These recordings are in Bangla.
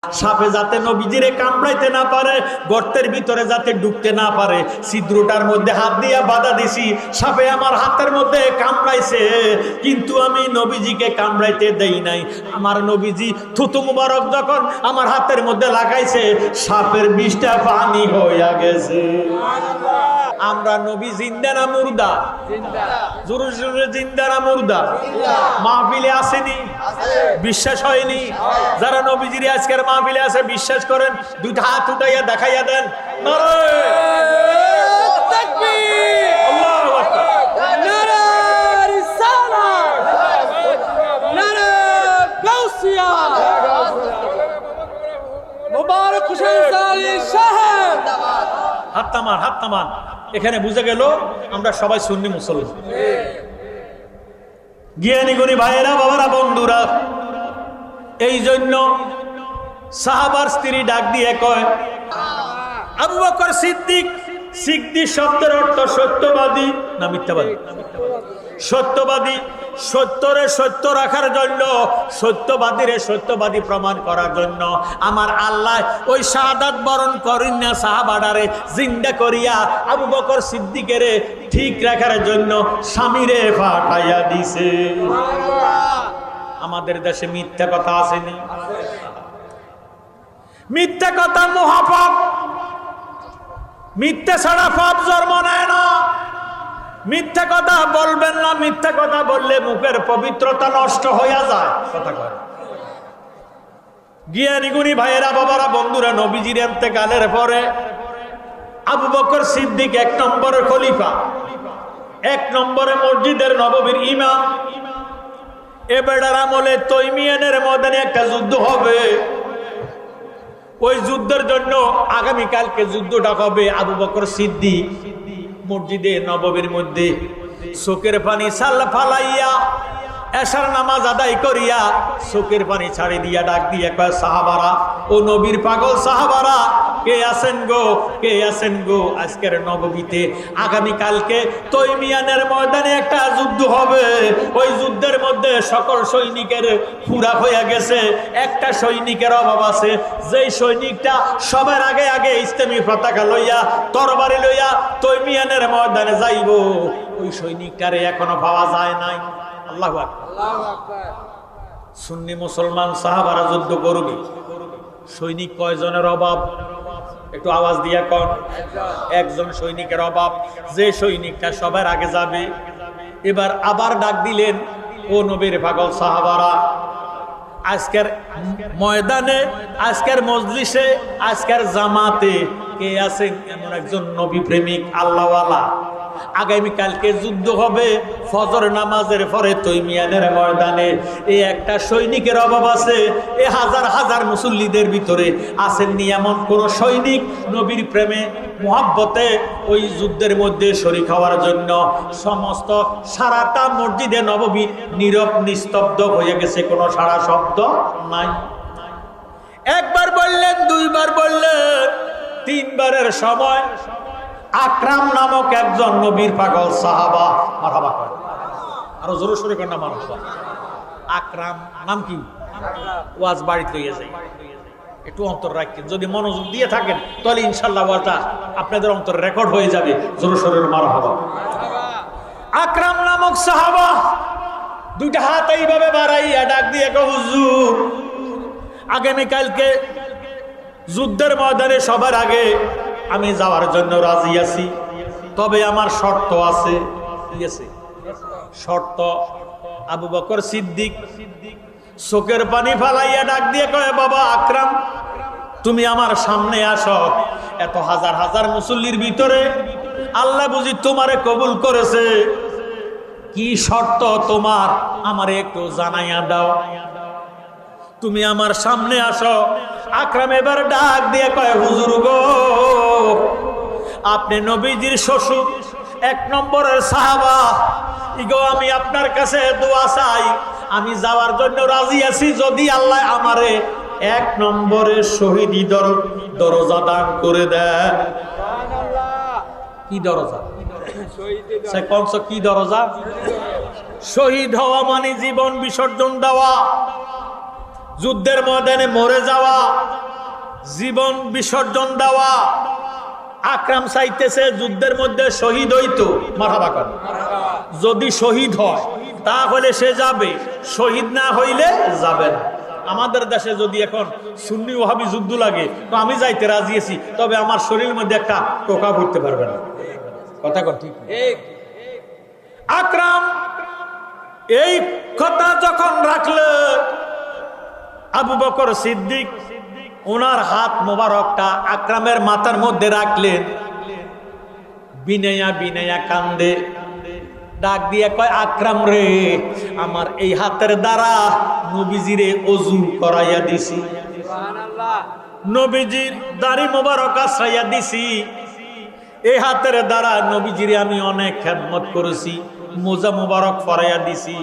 সাপে যাতে নবীজিরে কামড়াইতে না পারে, গর্তের ভিতরে যাতে ঢুকতে না পারে, ছিদ্রটার মধ্যে হাত দিয়ে বাধা দিছি। সাপে আমার হাতের মধ্যে কামড়াইছে, কিন্তু আমি নবীজিকে কামড়াইতে দেই নাই। আমার নবীজি থুতু মুবারক যখন আমার হাতের মধ্যে লাগাইছে, সাপের বিষটা পানি হইয়া গেছে। আমরা নবী জিন্দা না মুর্দা? জোরে জোরে জিন্দা না মুর্দা? মাহফিলে আসেনি, বিশ্বাস হয়নি? যারা নবীজির আজকের মাহফিলে আছে বিশ্বাস করেন, দুইটা হাত উঠাইয়া দেখাইয়া দেন। হাত তামান, হাত তামান। এখানে বুঝে গেল আমরা সবাই সুন্নি মুসলমান। জ্ঞানী গুণী ভাইয়েরা, বাবারা, বন্ধুরা, এই জন্য সাহাবার স্ত্রী ডাক দিয়ে কয়, আবু বকর সিদ্দিক। সিদ্দিক শব্দের অর্থ সত্যবাদী না মিথ্যাবাদী? সত্যবাদী। সত্যরে সত্য রাখার জন্য, সত্যবাদীরে সত্যবাদী প্রমাণ করার জন্য আমার আল্লাহ ওই শাহাদাত বরণ করেন না সাহাবাডারে জিন্দা করিয়া আবু বকর সিদ্দিকের ঠিক রাখার জন্য স্বামীরে পাঠাইয়া দিছে। আমাদের দেশে মিথ্যা কথা আসেনি? মিথ্যা কথা মহাপাপ। মিথ্যা ছাড়া পাপ জন্ম নেয় না। মিথ্যা কথা বলবেন না। মিথ্যা কথা বললে মুখের পবিত্রতা নষ্ট হইয়া যায়। কথা কয় জ্ঞানী গুণী ভাইয়েরা, বাবারা, বন্ধুরা, নবীজির ইন্তেকালের পরে আবু বকর সিদ্দিক 1 নম্বরের খলিফা, 1 নম্বরে মসজিদের নববীর ইমাম। এবেড়ার আমলে তৈমিয়ানের ময়দানে একটা যুদ্ধ হবে। ওই যুদ্ধের জন্য আগামীকালকে যুদ্ধটা হবে। আবু বকর সিদ্দিক মসজিদে নববীর মধ্যে চোখের পানি ফালাইয়া এশার নামাজ আদায় করিয়া চোখের পানি ছাড়ি দিয়া ডাক দিয়ে কয়, সাহাবারা, ও নবীর পাগল সাহাবারা, কে আছেন গো, কে আছেন গো? আজকের নববীতে আগামীকালকে তৈমিয়ানের ময়দানে একটা যুদ্ধ হবে। ওই যুদ্ধের মধ্যে সকল সৈনিকের পুরা হইয়া গেছে, একটা সৈনিকের অভাব আছে। যেই সৈনিকটা সবার আগে আগে ইসলামী পতাকা লইয়া তরবারি লইয়া তৈমিয়ানের ময়দানে যাইব, ওই সৈনিকটারে এখনো পাওয়া যায় নাই। আল্লাহু আকবার। সুন্নি মুসলমান সাহাবারা যুদ্ধ করবে, সৈনিক কয়জনের অভাব? একটু আওয়াজ দিয়া কন। একজন সৈনিকের অভাব, যে সৈনিকটা সবার আগে যাবে। এবার আবার ডাক দিলেন, ও নবীর পাগল সাহাবারা, আজকের ময়দানে, আজকের মজলিসে, আজকের জামাতে কে আছেন এমন একজন নবী প্রেমিক আল্লাহওয়ালা? আগামীকালকে যুদ্ধ হবে ফজর নামাজের পরে তৈমিয়ানের ময়দানে। এই একটা সৈনিকের অভাব আছে। এ হাজার হাজার মুসল্লিদের ভিতরে আসেননি এমন কোন সৈনিক নবীর প্রেমে মুহাব্বতে ওই যুদ্ধের মধ্যে শরীক হওয়ার জন্য। সমস্ত সারাটা মসজিদে নববী নীরব নিস্তব্ধ হয়ে গেছে, কোনো সারা শব্দ নাই। একবার বললেন, দুইবার বললেন, 3 বারের সময় আকরাম নামক একজন নবীর পাগল সাহাবা, মারহাবা করেন, আরো জোরে সোরে করেন না মারহাবা। আকরাম নাম কি? ওয়াজ বাড়িতে লইয়া যাই, একটু অন্তর রাখেন। যদি মনোযোগ দিয়ে থাকেন তাহলে ইনশাআল্লাহ ওয়াজটা আপনাদের অন্তরে রেকর্ড হয়ে যাবে। জোরে সোরে মারহাবা। আকরাম নামক সাহাবা 2টা হাত এইভাবে বাড়াইয়া ডাক দিয়ে কয়, হুজুর, আগামীকালকে যুদ্ধের ময়দানে সবার আগে আমি যাওয়ার জন্য রাজি আছি, তবে আমার শর্ত আছে। কি আছে শর্ত? আবু বকর সিদ্দিক চোখের পানি ফালাইয়া ডাক দিয়ে কয়, বাবা আকরাম, তুমি আমার সামনে আসো। এত হাজার হাজার মুসল্লির ভিতরে আল্লাহ বুঝি তোমারে কবুল করেছে। কি শর্ত তোমার আমারে একটু জানাইয়া দাও। তুমি আমার সামনে আসো। আকরাম এবার ডাক দিয়ে কয়, হুজুর গো, আপনি নবীজির শ্বশুর, 1 নম্বরের সাহাবা, ইগো আমি আপনার কাছে দোয়া চাই। আমি যাওয়ার জন্য রাজি আছি যদি আল্লাহ আমারে 1 নম্বরের শহীদি দরজা দান করে দেয়। কি দরজা? কি দরজা? শহীদ হওয়া মানে জীবন বিসর্জন দেওয়া। যুদ্ধের ময়দানে মরে যাওয়া, জীবন বিসর্জন দেওয়া। আকরাম চাইতেছে যুদ্ধের মধ্যে শহীদ হইতো, মারহাবা কর। যদি শহীদ হয় তাহলে সে যাবে, শহীদ না হইলে যাবে না। আমাদের দেশে যদি এখন সুন্নি ওয়াহাবি যুদ্ধ লাগে তো আমি যাইতে রাজি আছি, তবে আমার শরীরের মধ্যে একটা টোকা ভরতে পারবে না। কথা কর ঠিক। আকরাম এই কথা যখন রাখলেন, আবু বকর সিদ্দিক ওনার হাত মোবারকটা আকরামের মাথার মধ্যে রাখলেন। বিনয়া বিনয়া কান্দে, ডাক দিয়ে কয়, আকরাম রে, আমার এই হাতের দ্বারা নবীজিরে ওযু করাইয়া দিছি, নবীজির দাড়ি মোবারক আশ্রাইয়া দিছি, এই হাতের দ্বারা নবীজিরে আমি অনেক খেদমত করেছি, মোজা মোবারক পরাইয়া দিছি,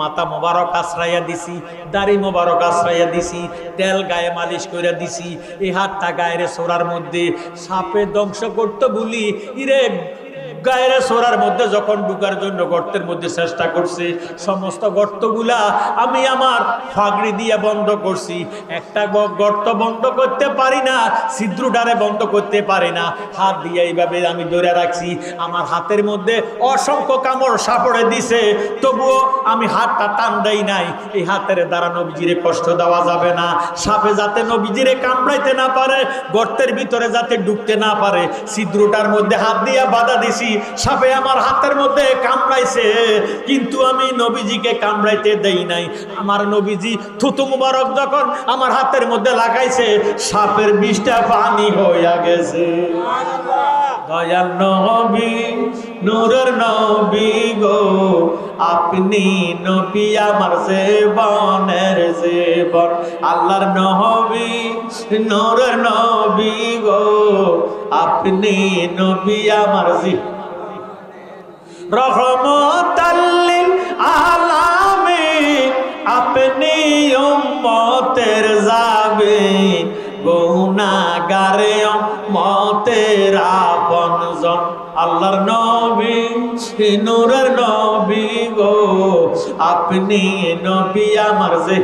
মাথা মোবারক আশ্রাইয়া দিছি, দাড়ি মোবারক আশ্রাইয়া দিছি, তেল গায়ে মালিশ করে দিছি। এই হাতটা গায়ের সোরার মধ্যে সাপে ধ্বংস করতে বলি, ইরে গায়ের সোরার মধ্যে যখন ঢুকার জন্য গর্তের মধ্যে চেষ্টা করছে, সমস্ত গর্তগুলা আমি আমার ফাগড়ি দিয়ে বন্ধ করছি। একটা গর্ত বন্ধ করতে পারি না, ছিদ্রটারে বন্ধ করতে পারি না, হাত দিয়ে এইভাবে আমি ধরে রাখছি। আমার হাতের মধ্যে অসংখ্য কামড় সাপড়ে দিছে, তবুও আমি হাতটা টান দেই নাই। এই হাতের দ্বারা নবীজিরে কষ্ট দেওয়া যাবে না, সাপে যাতে নবীজিরে কামড়াইতে না পারে, গর্তের ভিতরে যাতে ঢুকতে না পারে, ছিদ্রটার মধ্যে হাত দিয়ে বাধা দিছি। সাপে আমার হাতের মধ্যে কামড়াইছে, কিন্তু আমি নবীজিকে কামড়াইতে দেই নাই। আমার নবীজি থুতু মুবারক যখন আমার হাতের মধ্যে লাগাইছে, সাপের বিষটা পানি হইয়া গেছে। দয়াল নবী, নূরের নবী গো, আপনি নবী আমার জীবনের জীবন। আল্লাহর নবী, নূরের নবী গো, আপনি নবী আমার জীবন। রহমতাল লিল আলামিন, আপনি উম্মতের যাবেন, গুনাহগারে উম্মতের আপনজন। আল্লাহর নবী, নূরের নবী গো, আপনি নবী আমার যে।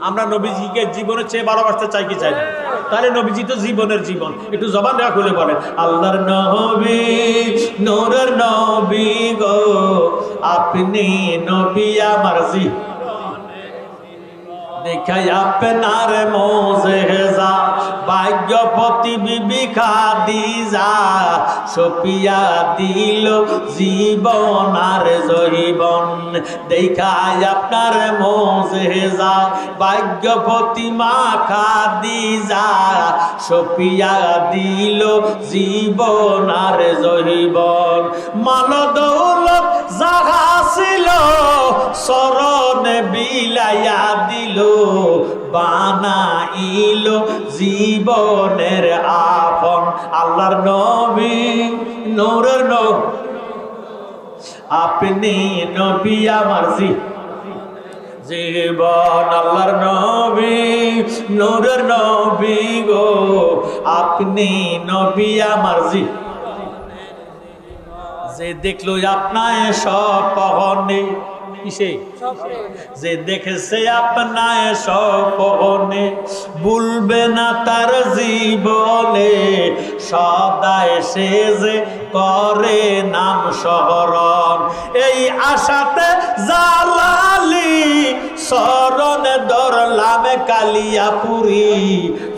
আমরা নবীজিকে জীবনের চেয়ে ভালোবাসতে চাই কি চাই না? তাহলে নবীজি তো জীবনের জীবন। একটু জবান রাখা খুলে বলেন, আল্লাহর নবী, নূরের নবী গো, আপনি নবী আমার জীবন। দেখাই আপনার মোজেজা, ভাগ্যপতি বিবি খাদিজা, সপিয়া দিল জীবন আর জৈবন। দেখাই আপনার মোজেজা, ভাগ্যপতি মা খাদিজা, সপিয়া দিল জীবন আর জৈবন। মাল দৌলত যাহা ছিল শরণে বিলাইয়া দিল, বানাইল জীবনের আপন। আল্লাহর নবী, নূরের নবী, আপনি নবী আমার জীবন। আল্লাহর নবী, নূরের নবী গো, আপনি নবী আমার জীবন। যে দেখলো আপনায় স্বপনে, কিসে? যে দেখেছে আপনায় স্বপনে, ভুলবে না তার জীবনে, সদায় সে যে করে নাম স্মরণ। এই আশাতে জালালি শরণে ধরলাম কালিয়াপুরি,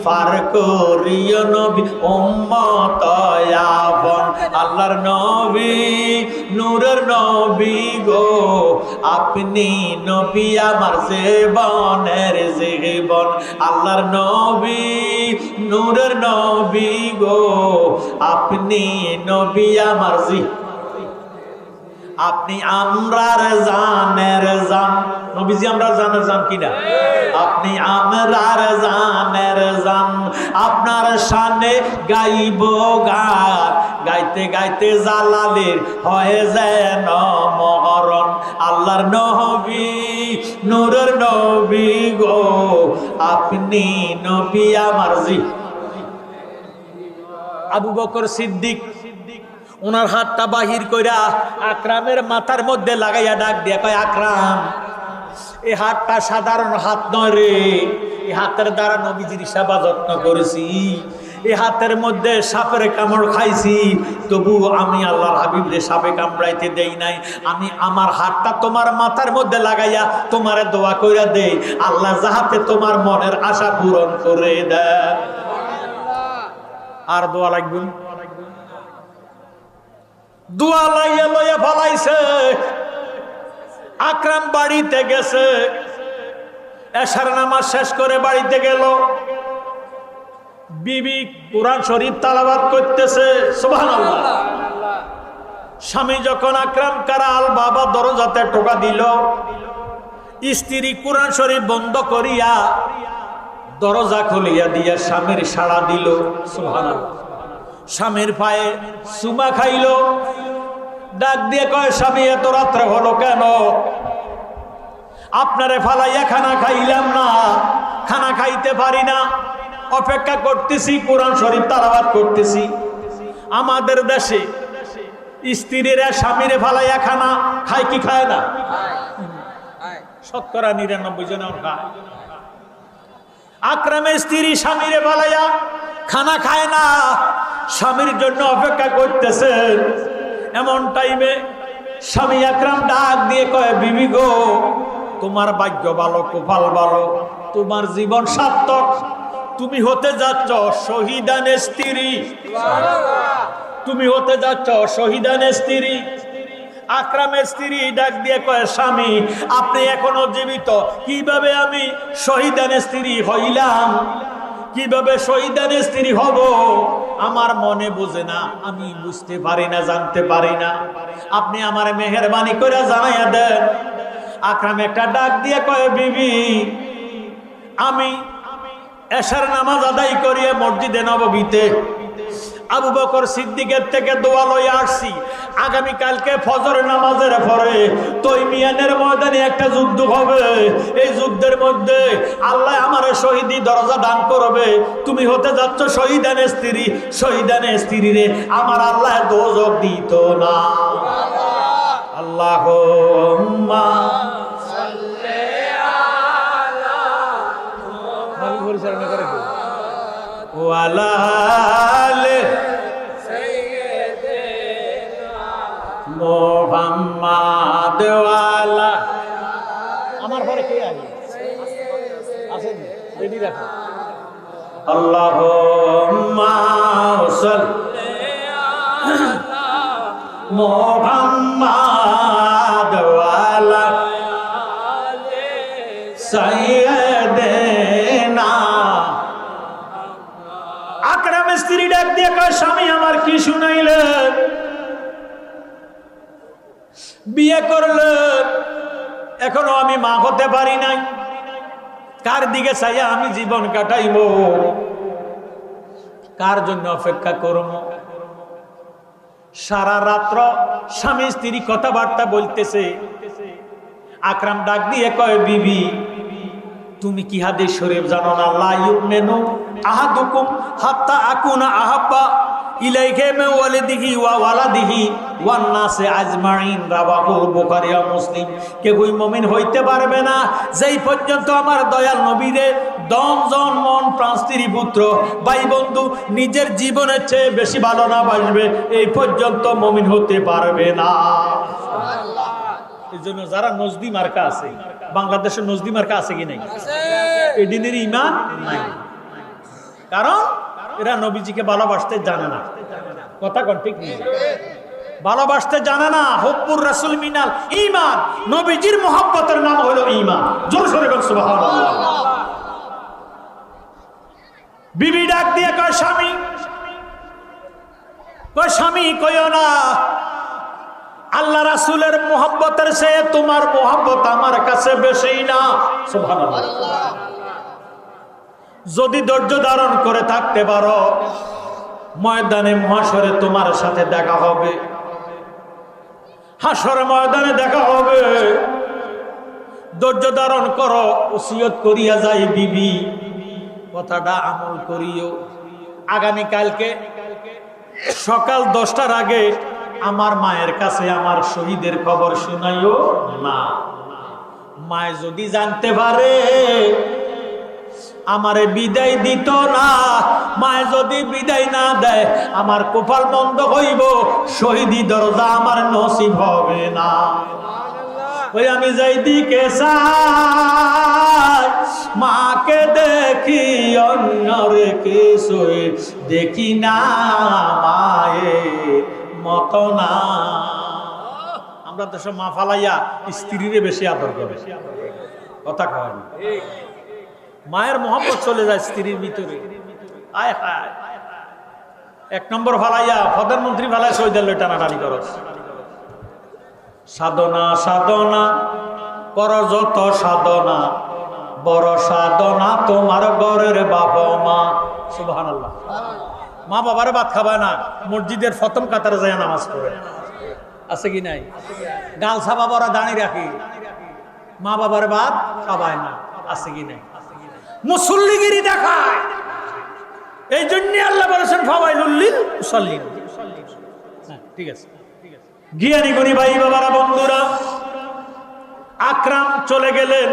পার করিও নবী উম্মত আপন। আল্লাহর নবী, নূরের নবী গো, আপনি নবী আমার জীবনের জীবন। আল্লাহর নবী, নূরের নবী গো, আপনি নবী আমার জীবন। আপনি আমরার জানের জান, নবীজি আমরা জানের জান কিনা? আপনি আমরার জানের জান, আপনার শানে গাইব গান, গাইতে গাইতে জালালের হয়ে যেন মরণ। আল্লাহর নবী, নূরের নবী গো, আপনি নবী আমার জীবন। আবু বকর সিদ্দিক ওনার হাতটা বাহির কইরা আকরামের মাথার মধ্যে লাগাইয়া ডাক দিয়া কয়, আকরাম, এই হাতটা সাধারণ হাত নয় রে, এই হাতের দ্বারা নবীজির সেবা যত্ন করেছি, এই হাতের মধ্যে সাপের কামড় খাইছি, তবু আমি আল্লাহর হাবিবরে সাপে কামড়াইতে দেই নাই। আমি আমার হাতটা তোমার মাথার মধ্যে লাগাইয়া তোমারে দোয়া কইরা দেই, আল্লাহ যাহাতে তোমার মনের আশা পূরণ করে দেয়। আর দোয়া লাগবে, দোয়া লাইয়া লইয়া ফালাইছে। আকরাম বাড়িতে গেছে, এশার নামাজ শেষ করে বাড়িতে গেল। বিবি কুরআন শরীফ তেলাওয়াত করতেছে, সুবহানাল্লাহ। স্বামী যখন আকরাম কারাল বাবা দরজাতে টোকা দিল, স্ত্রী কুরআন শরীফ বন্ধ করিয়া দরজা খুলিয়া দিয়া স্বামীর সাড়া দিল, সুবহানাল্লাহ। স্বামীর পায়ে চুমা খাইল, ডাক দিয়ে কয়, স্বামী এত রাত্রে হলো কেন? আপনারে ফালাইয়া খানা খাইলাম না, খানা খাইতে পারি না, অপেক্ষা করতেছি, কোরআন শরীফ তেলাওয়াত করতেছি। আমাদের দেশে স্ত্রীরা স্বামীরে ফালাইয়া খানা খায় কি খায় না? শতকরা ৯৯ জন খায়। আকরামের স্ত্রী স্বামীরে ফালাইয়া খানা খায় না, স্বামীর জন্য অপেক্ষা করতেছে। এমন টাইমে স্বামী আকরাম ডাক দিয়ে কয়, বিবি গো, তোমার ভাগ্য ভালো, কপাল ভালো, তোমার জীবন সার্থক, তুমি হতে যাচ্ছ শহীদানের স্ত্রী, তুমি হতে যাচ্ছ শহীদানের স্ত্রী। আকরামের স্ত্রী ডাক দিয়ে কয়, স্বামী আপনি এখনো জীবিত, কিভাবে আমি শহীদানের স্ত্রী হইলাম? কিভাবে শহীদানের স্ত্রী হব? আমার মনে বোঝে না, আমি বুঝতে পারি না, জানতে পারি না, আপনি আমার মেহেরবানি করে জানাইয়া দেন। আকরাম একটা ডাক দিয়ে কয়, বিবি আমি এশার নামাজ আদায় করিয়ে মসজিদে নববীতে আবু বকর সিদ্দিকের থেকে দোয়া লইয়া আসছি, আগামী কালকে ফজর নামাজের পরে তৈমিয়ানের ময়দানে একটা যুদ্ধ হবে, এই যুদ্ধের মধ্যে আল্লাহ আমার শহীদি দরজা দান করবে, তুমি হতে যাচ্ছ শহীদানের স্ত্রী, শহীদানের স্ত্রীরে আমার আল্লাহ দোজখ দিত না। আল্লাহুম্মা সাল্লি আলা পরিচালনা করে ওয়ালা আলি সাইয়্যিদিনা মুহাম্মাদ ওয়ালা। আমার ঘরে কে আছে? আছেন, রেডি রাখো। আল্লাহুম্মা সাল্লি আলা মুহাম্মাদ ওয়ালা আলি সাইয়্যিদিনা। আকরামের স্ত্রী ডাক দিয়ে কয়, স্বামী আমার কি শুনাইলেন? বিয়ে করলেন, এখনো আমি মা হতে পারি নাই, কার দিকে চাইয়া আমি জীবন কাটাইব? কার জন্য অপেক্ষা করব? সারা রাত্র স্বামী স্ত্রী কথাবার্তা বলতেছে। আকরাম ডাক দিয়ে কয়, বিবি তুমি কি হাদিস শরীফ জানো না? লা ইউমিনু আহাদুকুম হাত্তা আকুনা আহাব্বা ইলাইহি মিন ওয়ালিদিহি ওয়া ওয়ালাদিহি ওয়ান নাসি আজমাইন, রাওয়াহুল বুখারী ও মুসলিম। কেউই মুমিন হইতে পারবে না যেই পর্যন্ত আমার দয়াল নবীরে দম জন মন প্রাণ স্ত্রী পুত্র ভাই বন্ধু নিজের জীবনের চেয়ে বেশি ভালো না বাসবে, এই পর্যন্ত মুমিন হতে পারবে না। সুবহানাল্লাহ। এই জন্য যারা নজদি মার্কা আছে, বাংলাদেশের নজদি মার্কা আছে কি নাই? এই দিনের ঈমান নাই, কারণ এরা নবীজিকে ভালোবাসতে জানে না। কথা কোন ঠিক নেই, ভালোবাসতে জানে না। হুব্বুর রাসূল মিনাল ঈমান, নবীজির মুহাব্বতের নাম হলো ঈমান। জোরে সোরে বল সুবহানাল্লাহ। বিবি ডাক দিয়ে কয়, স্বামী, কয় স্বামী কইও না, আল্লাহ রাসূলের মুহাব্বতের চেয়ে তোমার মুহাব্বত আমার কাছে বেশি না। সুবহানাল্লাহ। যদি ধৈর্য ধারণ করে থাকতে পারো, ময়দানে মহাশরে তোমার সাথে দেখা হবে, হাসর ময়দানে দেখা হবে। ধৈর্য ধারণ করো, ওসিয়ত করিয়া যাই বিবি, কথাটা আমল করিও। আগামীকালকে সকাল 10টার আগে আমার মায়ের কাছে আমার শহীদের খবর শুনাইও না। মায় যদি জানতে পারে আমারে বিদায় দিত না, মায় যদি বিদায় না দেয় আমার কপাল বন্ধ হইব, শহীদি দরজা আমার নসিব হবে না। ওই আমি যাই দিকে চাই, মাকে দেখি অন্যরে কিছুই দেখি না, মায়ের মতো না। আমরা তো সব মা ফালাইয়া স্ত্রীরে বেশি আদর করে, কথা কয় না। মায়ের মোহাম্মত চলে যায় স্ত্রীর ভিতরে। আয় হায়, এক নম্বর ফালাইয়া প্রধানমন্ত্রী ফালায় শহীদের লই টানাটানি করস। সাধনা সাধনা কর যত সাধনা, বড় সাধনা তোমার ঘরের বাবা মা। সুবহানাল্লাহ। মা বাবারে ভাত খাবায় না, মসজিদের প্রথম কাতারে যায় নামাজ পড়ে, আছে কি নাই? গালসা বাবারা দাঁড়িয়ে রাখি, মা বাবার ভাত খাবায় না, আছে কি নাই? মুসল্লিগিরি দেখায়। এই জন্য আল্লাহ বলেছেন ফাওয়াইলুল লিল মুসাল্লিন। ঠিক আছে, জ্ঞানী গুণী ভাই বাবারা বন্ধুরা, আকরাম চলে গেলেন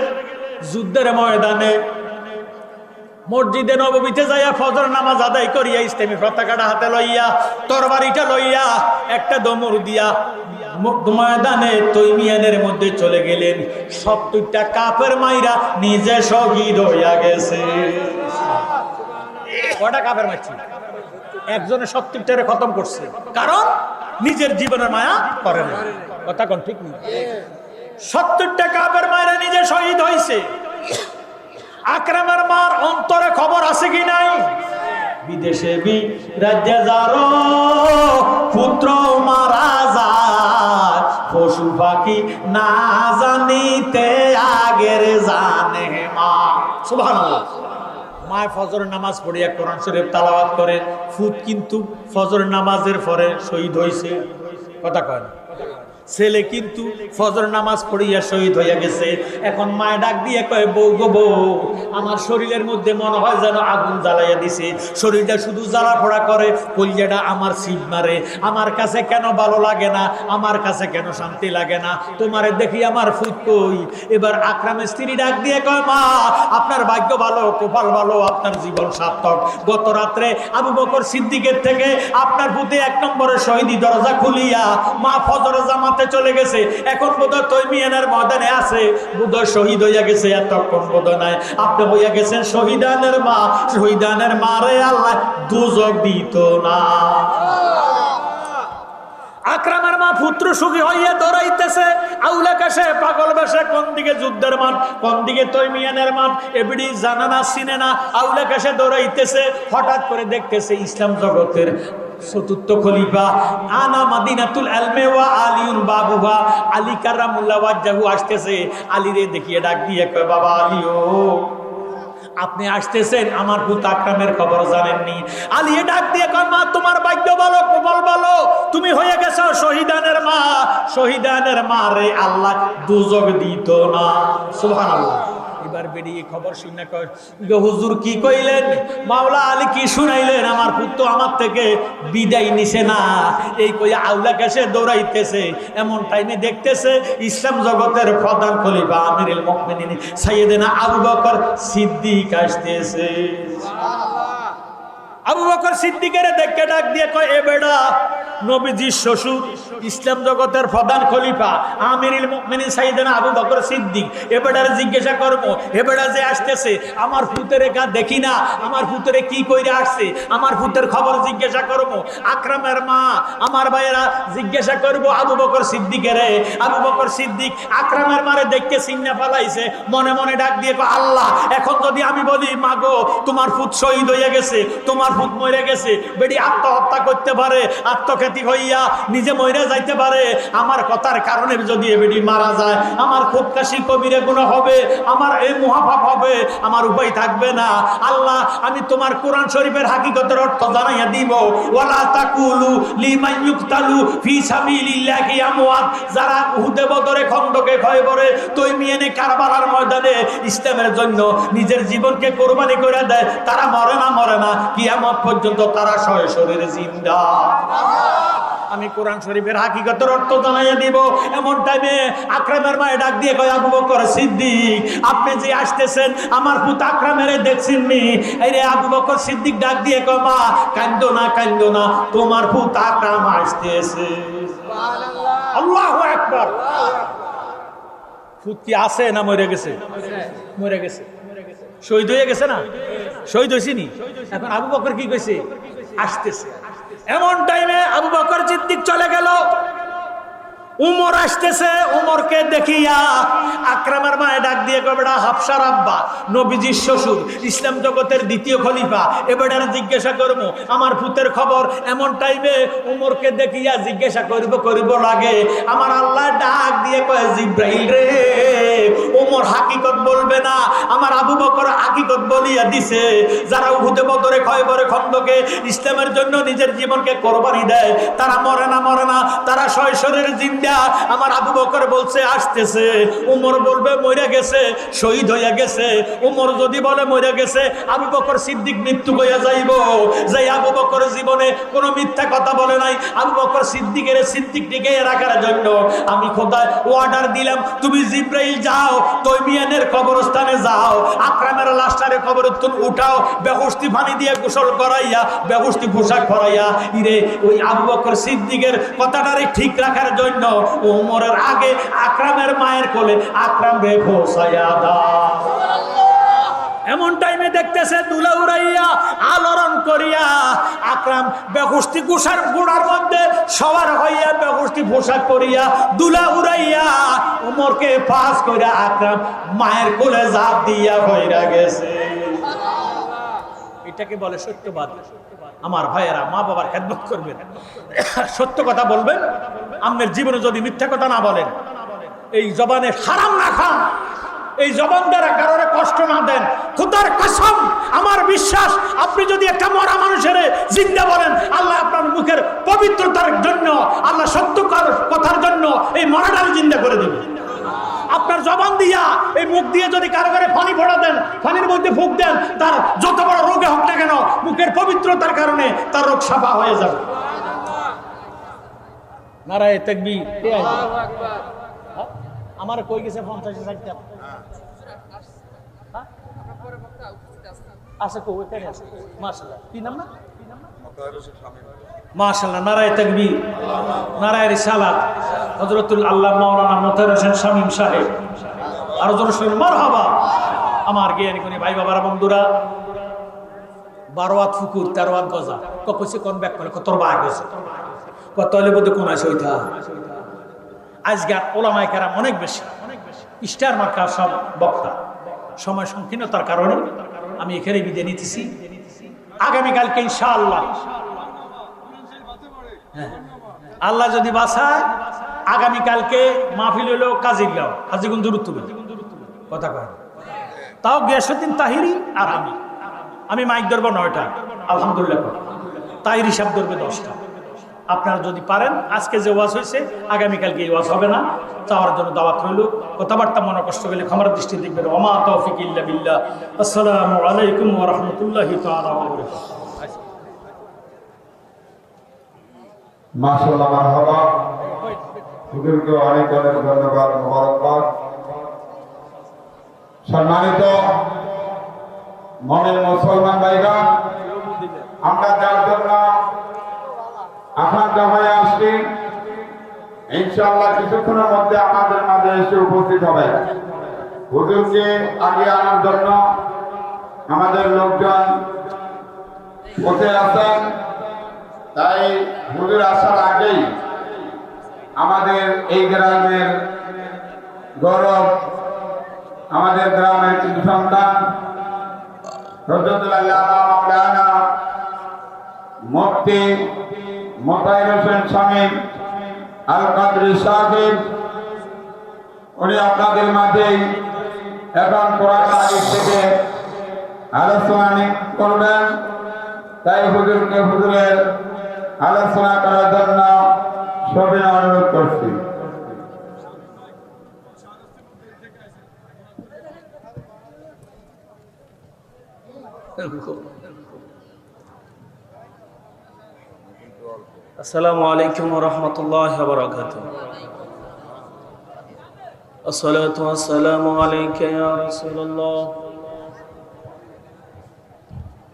যুদ্ধের ময়দানে। মসজিদে নববীতে যাইয়া ফজর নামাজ আদায় করিয়া ইসলামী পতাকাটা হাতে লইয়া, তরবারিটা লইয়া একটা দমর দিয়া ময়দানে তৈমিয়ানের মধ্যে চলে গেলেন। 70টা কাফের মাইরা নিজে শহীদ হইয়া গেছে। কয়টা কাফের মারছি? একজনে 70টারে খতম করছে, কারণ নিজের জীবনের মায়া করে না। কথা কোন ঠিক নেই? 70টা কাফের মাইরা নিজে শহীদ হইছে। আকরামের মার অন্তরে খবর আছে কি নাই? বিদেশে রাজ্যে যারো পুত্র মারা যায়, পশু পাখি না জানিতে আগের জানে মা। সুবহানাল্লাহ। মায় ফজর নামাজ পড়িয়া কোরআন শরীফ তেলাওয়াত করে, ফুত কিন্তু ফজর নামাজের পরে শহীদ হইছে। কথা কয় না? ছেলে কিন্তু ফজর নামাজ পড়িয়া শহীদ হইয়া গেছে। এখন মায় ডাক দিয়ে কয়, বউ গো বউ, আমার শরীরের মধ্যে মনে হয় যেন আগুন জ্বালাইয়া দিছে, শরীরটা শুধু জ্বালা পোড়া করে, কলিজাটা আমার সিট মারে, আমার কাছে কেন ভালো লাগে না, আমার কাছে কেন শান্তি লাগে না, তোমারে দেখি আমার ফুট কই। এবার আকরামের স্ত্রী ডাক দিয়ে কয়, মা আপনার ভাগ্য ভালো, কপাল ভালো, আপনার জীবন সার্থক। গত রাত্রে আবু বকর সিদ্দিকের থেকে আপনার পুতে 1 নম্বরের শহীদি দরজা খুলিয়া মা ফজরের জামাতে চলে গেছে। এখন বোধহয় তৈমিয়ানের ময়দানে আছে, বোধহয় শহীদ হইয়া গেছে, এতক্ষণ বোধহয় নাই। আপনি হইয়া গেছেন শহীদানের মা। শহীদানের মারে আল্লাহ দুজক দিত না। আকরামের মা পুত্র সুখী হইয়া দৌড়াইতেছে, আউলা কাশে পাগল বেশে, কোন দিকে যুদ্ধের মাঠ, কোন দিকে তৈমিয়ানের মাঠ, এবিডি জানা না চিনে না, আউলা কাশে দৌড়াইতেছে। হঠাৎ করে দেখতেছে ইসলাম জগতের ৪র্থ খলিফা আনা মাদিনাতুল ইলমি ওয়া আলিউন বাবুহা, আলী কারামুল্লাহ ওয়াজহু আসতেছে। আলীরে দেখিয়ে ডাক দিয়ে কয়, বাবা আলীও আপনি আসতেছেন, আমার পুত আকরামের খবর জানেননি। আলী ডাক দিয়ে কয়, মা তোমার ভাগ্য ভালো, কপাল ভালো, তুমি হয়ে গেছো শহীদানের মা। শহীদানের মা রে আল্লাহ দুজক দিত না। সুবহানাল্লাহ। এবার বেরিয়ে খবর শুনে কয়, হুজুর কি কইলেন? মাওলা আলী কি শুনাইলেন? আমার পুত্র আমার থেকে বিদায় নিছে না। এই কই আউলা কাছে দৌড়াইতেছে। এমন টাইমে দেখতেছে ইসলাম জগতের প্রধান খলিফা আমিরুল মুমিনিন সাইয়েদনা আবু বকর সিদ্দিক আসতেছে। আবু বকর সিদ্দিকের দেখে ডাক দিয়ে কয়, এ বেটা নবীজির শ্বশুর, ইসলাম জগতের প্রধান খলিফা আমিরুল মুমিনিন সাইয়েদনা আবু বকর সিদ্দিক, এ বেটার জিজ্ঞাসা করবো, এ বেটা যে আসতেছে আমার পুতের কা দেখি না, আমার পুতের কি কইরা আসছে, আমার পুতের খবর জিজ্ঞাসা করবো। আকরামের মা আমার ভাইয়েরা জিজ্ঞাসা করবো আবু বকর সিদ্দিকের। আবু বকর সিদ্দিক আকরামের মারে দেখকে চিন্না ফেলাইছে, মনে মনে ডাক দিয়ে কয়, আল্লাহ এখন যদি আমি বলি মাগো তোমার পুত শহীদ হয়ে গেছে, তোমার পুত মরে গেছে, বেটি আত্মহত্যা করতে পারে, আত্মঘাতী হইয়া নিজে মরে যাইতে পারে, আমার কথার কারণে যদি এ বেটি মারা যায় আমার খুব কাশি কবিরে গুনাহ হবে, আমার এই মুহাফাফ হবে, আমার উপায় থাকবে না। আল্লাহ আমি তোমার কোরআন শরীফের হাকিকতের অর্থ জানাইয়া দিব, ওয়ালা তাকুলু লিমান ইউকতালু ফি সাবিলিল্লাহি আমওয়াত, যারা উহুদে বদরে খন্দকে খয়বরে তৈমিয়ানে কারবালার ময়দানে ইসলামের জন্য নিজের জীবনকে কোরবানি করে দেয়, তারা মরে না, কিয়ামত পর্যন্ত তারা সশরীরে জিন্দা। আমি কোরআন শরীফের হাকিকতের অর্থ জানাইয়া দিব। এমন টাইমে আকরামের মায়ে ডাক দিয়ে কয়, আবু বকর সিদ্দিক, আপনি যে আসতেছেন আমার পুত আকরামের দেখছেননি? এই রে আবু বকর সিদ্দিক ডাক দিয়ে কয়, মা কান্দো না, কান্দো না, তোমার পুত আকরাম আসতেছে। আল্লাহু আকবার। পুত কি আছে না মরে গেছে? মরে গেছে, শহীদ হয়ে গেছে না? শহীদ হয়েছিনি। এখন আবু বকর কি কইছে? আসতেছে। এমন টাইমে আবু বকর সিদ্দিক চলে গেল। উমর আসতেছে। উমরকে দেখিয়া আকরামের মায়ে ডাক দিয়ে কয়, বেটা হাফসার আব্বা, নবীজির শ্বশুর, ইসলাম জগতের দ্বিতীয় খলিফা, এবারে জিজ্ঞাসা করবো আমার পুতের খবর। এমন টাইমে উমরকে দেখিয়া জিজ্ঞাসা করিব লাগে। আমার আল্লাহ ডাক দিয়ে কয়, জিব্রাইল রে, উমর হাকিকত বলবে না, আমার আবু বকর হাকিকত বলিয়া দিছে। যারা উহুদে, বদরে, খয়বরে, খন্দকে ইসলামের জন্য নিজের জীবনকে কোরবানি দেয়, তারা মরে না, মরে না, তারা শৈশবের জিন্দা। আমার আবু বকর বলছে আসতেছে। উমর বলবে মরে গেছে, শহীদ হইয়া গেছে। উমর যদি বলে মরে গেছে, আবু বকর সিদ্দিক মৃত্যু হইয়া যাইব। যে আবু বকর জীবনে কোনো মিথ্যা কথা বলে নাই, আবু বকর সিদ্দিকের সিদ্দিক টিকে রাখার জন্য আমি খোদা অর্ডার দিলাম, তুমি জিব্রাইল যাও, তৈমিয়ানের কবরস্থানে যাও, আকরামের লাশটারে কবর উঠাও, বেহুশতি পানি দিয়ে গোসল করাইয়া, বেহুশতি পোশাক পরাইয়া, ইরে ওই আবু বকর সিদ্দিকের কথাটারে ঠিক রাখার জন্য উমরের আগে আকরামের মায়ের কোলে আকরাম রে পৌঁছাইয়া দাও। এমন টাইমে দেখতেছে দুলা উড়াইয়া, আলোড়ন করিয়া আকরাম বেহুশতি কুষার গোড়ার মধ্যে সবার হইয়া, বেহুশতি পোশাক করিয়া, দুলা উড়াইয়া উমরকে পাস করিয়া আকরাম মায়ের কোলে জাপ দিয়া হইরা গেছে। এটাকে বলে সত্যবাদ। আমার ভাইয়েরা, মা বাবার খেদমত করবেন, সত্য কথা বলবেন। আপনার জীবনে যদি মিথ্যা কথা না বলেন, এই জবানে হারাম না খান, এই জবান দ্বারা কারোর কষ্ট না দেন, খোদার কসম আমার বিশ্বাস, আপনি যদি একটা মরা মানুষের জিন্দা বলেন, আল্লাহ আপনার মুখের পবিত্রতার জন্য, আল্লাহ সত্য কথার জন্য এই মরাটার জিন্দা করে দেবে। আপনার জবান দিয়া, এই মুখ দিয়ে যদি কারো কারে পানি ভরা দেন, পানির মধ্যে ফুঁক দেন, তার যত বড় রোগে হোক না কেন, মুখের পবিত্রতার কারণে তার রোগ সাফা হয়ে যাবে। নারায়ে তাকবীর। আমার কই গেছে 50-60টা আছে কো ওখানে আছে। মাশাআল্লাহ, কি নাম না? মাশাআল্লাহ, নারায়ে তাকবীর, নারায়ে রিসালাত। হযরতুল আল্লাহ মাওলানা মোতাহার হোসেন শামীম সাহেব, আরো জোরে শুনুন মারহাবা। আমার জ্ঞানী গুণী ভাই বাবারা, বন্ধুরা, 12 হাত ফুকুর 13 হাত গজা কইছে কোন ব্যাক করে তোর বাঘ হয়েছে কত হলে বোধ কোন আছে ওইটা। আজকে ওলামায়ে কেরাম অনেক বেশি, স্টার মার্কা সব বক্তা। সময় সংকীর্ণতার কারণে আমি এখানে বিদায় নিতেছি। আগামীকালকে ইনশাআল্লাহ, হ্যাঁ আল্লাহ যদি বাঁচায়, আগামীকালকে মাহফিল হলো কাজিরগাঁও, হাজীগঞ্জ উত্তরে কথা কয়, তাও গিয়াসউদ্দিন তাহিরি আর আমি মাইক ধরবো 9টা, আলহামদুলিল্লাহ। তাহিরি সাহেব ধরবে 10টা। আপনারা যদি পারেন, আজকে যে ওয়াজ হয়েছে আগামীকালকে এই ওয়াজ হবে না, চাওয়ার জন্য দাওয়াত রইল। কথাবার্তা মনে কষ্ট গেলে ক্ষমার দৃষ্টি দেখবেন। ওমা তৌফিক ইল্লা বিল্লাহ। আসসালামু আলাইকুম ওয়া রাহমাতুল্লাহি তাআলা ওয়া বারাকাতুহু। মাশাআল্লাহ, মারহাবা। হুজুরকে অনেক অনেক ধন্যবাদ, মোবারকবাদ। সম্মানিত মুমিন মুসলমান ভাইরা, আমরা যার জন্য আকাঙ্ক্ষা হয়ে আসছি, ইনশাআল্লাহ কিছুক্ষণের মধ্যে আমাদের মাঝে এসে উপস্থিত হবে। হুজুরকে আগে আনার জন্য আমাদের লোকজন বসে আছেন। তাই হুজুর আসার আগেই আমাদের এই গ্রামের গৌরব, আমাদের গ্রামের কিছু সন্তান হযরতুল আল্লামা মাওলানা মুফতি মোতাহার হোসেন শামীম আল কাদরী সাহেব, উনি আপনাদের মাঝে এখন কোরআন হাদিস থেকে আলোচনা করবেন। তাই হুজুরকে হুজুরের আলোচনা করার জন্য সবিনয় অনুরোধ করছি। আসসালামু আলাইকুম ওয়া রাহমাতুল্লাহি ওয়া বারাকাতুহু। আসসালাতু ওয়াসসালামু আলাইকা ইয়া রাসূলুল্লাহ।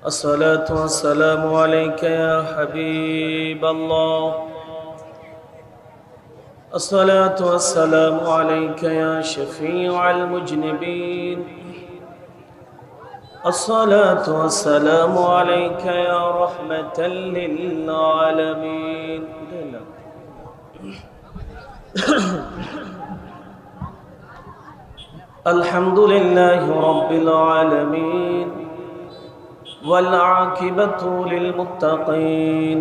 আসসালাতু ওয়াসসালামু আলাইকা ইয়া হাবিবাল্লাহ। আসসালাতু ওয়াসসালামু আলাইকা ইয়া শাফিউল মুজনিবিন। الصلاة والسلام عليك يا رحمة للعالمين. الحمد لله رب العالمين والعاقبة للمتقين.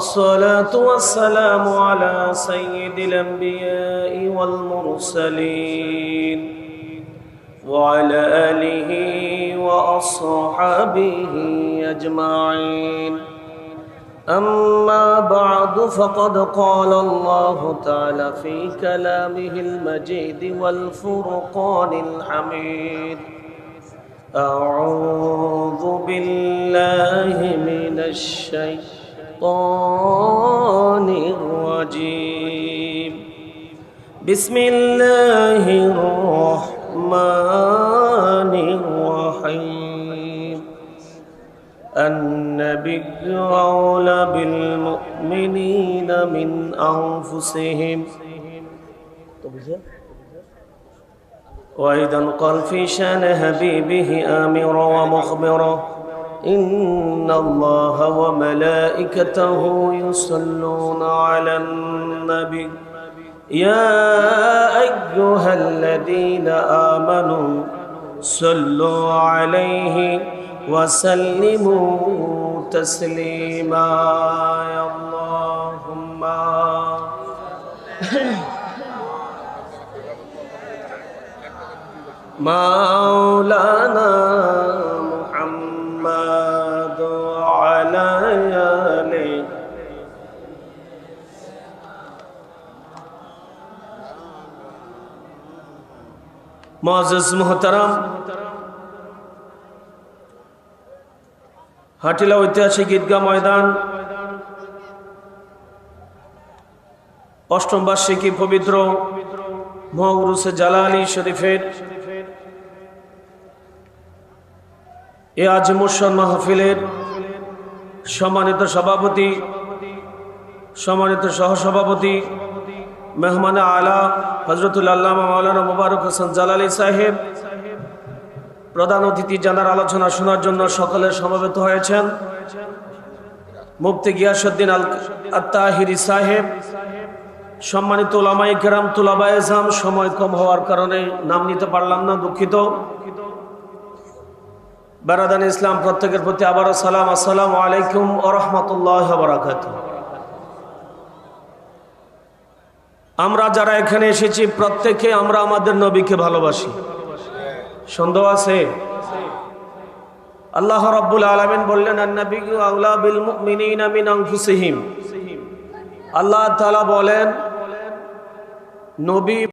الصلاة والسلام على سيد الأنبياء والمرسلين وعلى آله وأصحابه أجمعين. أما بعد فقد قال الله تعالى في كلامه المجيد والفرقان الحميد: أعوذ بالله من الشيطان الرجيم. بسم الله الرحمن الرحيم. النبي أولى بالمؤمنين من أنفسهم. وأيضا قال في شأن حبيبه آمرا ومخبرا: إن الله وملائكته يصلون على النبي يا أيها الذين آمنوا صلوا عليه وسلموا تسليما. يا اللهم مولانا محمد وعلى آله মুআজ্জাজ মুহতারাম, হাটিলা ঐতিহাসিক ঈদগাহ ময়দান, অষ্টম বার্ষিকী পবিত্র মহউরুসে জালালী শরীফের এ আজ মুশন মাহফিলের সম্মানিত সভাপতি, সম্মানিত সহসভাপতি, মেহমান আলা হযরতুল আল্লামা মাওলানা মুবারক হোসেন জালালী সাহেব প্রধান অতিথি জানার আলোচনা শোনার জন্য সকলে সমবেত হয়েছেন। মুফতি গিয়াসউদ্দিন আত-তাহিরি সাহেব, সম্মানিত উলামায়ে কেরাম, তুলাবায়ে জাম, সময় কম হওয়ার কারণে নাম নিতে পারলাম না, দুঃখিত। বারাদান ইসলাম, প্রত্যেকের প্রতি আবারও সালাম, আসসালামু আলাইকুম ওয়া রাহমাতুল্লাহি ওয়া বারাকাতুহু। আমরা যারা এখানে এসেছি প্রত্যেকে আমরা আমাদের নবীকে ভালোবাসি, সন্দেহ আছে? আল্লাহ রাব্বুল আলামিন বললেন, আন-নাবিয়্যু আওলা বিল মুমিনিনা মিন আনফুসিহিম। আল্লাহ তাআলা বলেন, নবী